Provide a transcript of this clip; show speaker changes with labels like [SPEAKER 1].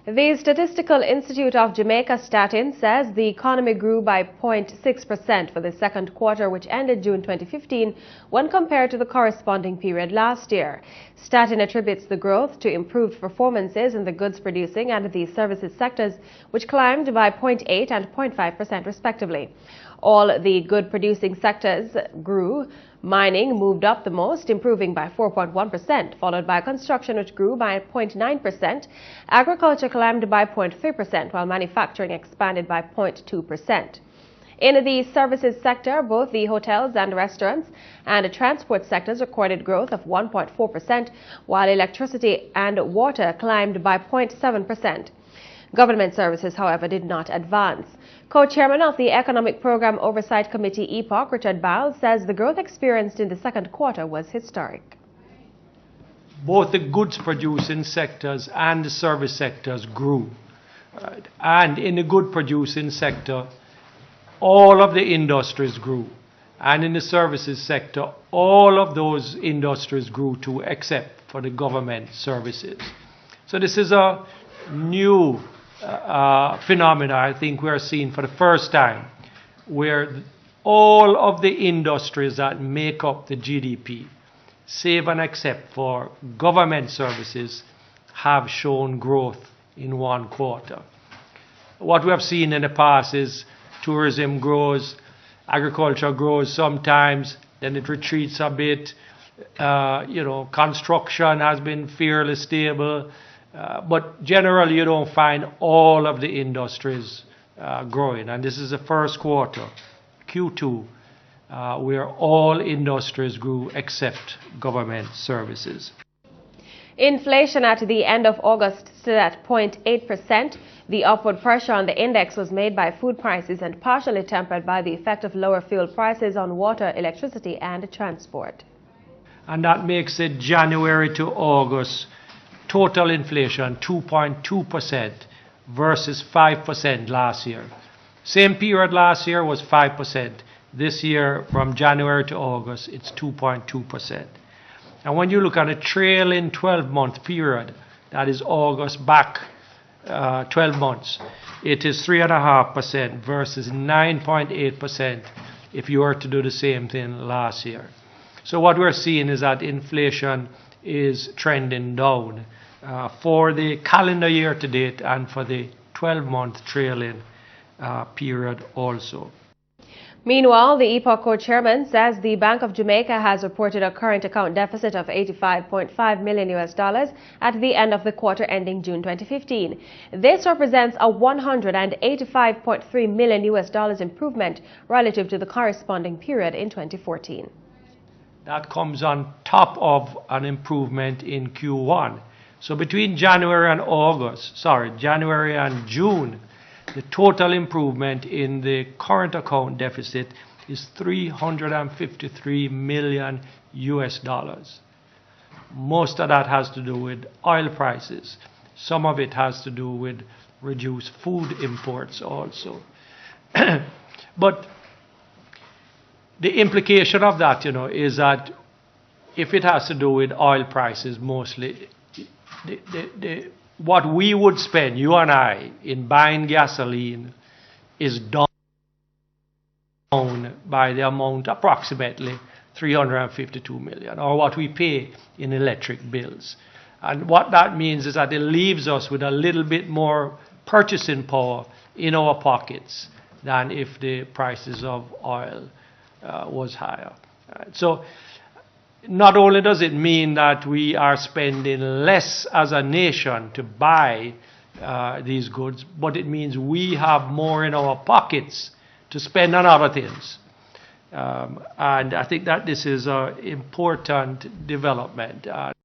[SPEAKER 1] The Statistical Institute of Jamaica, STATIN, says the economy grew by 0.6% for the second quarter, which ended June 2015, when compared to the corresponding period last year. STATIN attributes the growth to improved performances in the goods-producing and the services sectors, which climbed by 0.8% and 0.5% respectively. All the good-producing sectors grew. Mining moved up the most, improving by 4.1%, followed by construction, which grew by 0.9%. Agriculture climbed by 0.3%, while manufacturing expanded by 0.2%. In the services sector, both the hotels and restaurants and transport sectors recorded growth of 1.4%, while electricity and water climbed by 0.7%. Government services, however, did not advance. Co-chairman of the Economic Program Oversight Committee, EPOC, Richard Bowles, says the growth experienced in the second quarter was historic.
[SPEAKER 2] Both the goods-producing sectors and the service sectors grew. And in the good-producing sector, all of the industries grew. And in the services sector, all of those industries grew too, except for the government services. So this is a new phenomena I think we are seeing for the first time, where all of the industries that make up the GDP, save and except for government services, have shown growth in one quarter. What we have seen in the past is tourism grows, agriculture grows sometimes, then it retreats a bit. Construction has been fairly stable. But generally, you don't find all of the industries growing. And this is the first quarter, Q2, where all industries grew except government services.
[SPEAKER 1] Inflation at the end of August stood at 0.8%. The upward pressure on the index was made by food prices and partially tempered by the effect of lower fuel prices on water, electricity, and transport.
[SPEAKER 2] And that makes it January to August total inflation 2.2% versus 5% last year. Same period last year was 5%. This year, from January to August, it's 2.2%. And when you look at a trailing 12-month period, that is August back 12 months, it is 3.5% versus 9.8% if you were to do the same thing last year. So what we're seeing is that inflation is trending down for the calendar year to date and for the 12-month trailing period also.
[SPEAKER 1] Meanwhile, the EPOC co-chairman says the Bank of Jamaica has reported a current account deficit of $85.5 million at the end of the quarter ending June 2015. This represents a $185.3 million improvement relative to the corresponding period in 2014.
[SPEAKER 2] That comes on top of an improvement in Q1. So between January and June, the total improvement in the current account deficit is $353 million. Most of that has to do with oil prices. Some of it has to do with reduced food imports also. But the implication of that, is that if it has to do with oil prices mostly, what we would spend, you and I, in buying gasoline is down by the amount approximately $352 million, or what we pay in electric bills. And what that means is that it leaves us with a little bit more purchasing power in our pockets than if the prices of oil was higher. So not only does it mean that we are spending less as a nation to buy these goods, but it means we have more in our pockets to spend on other things. And I think that this is an important development.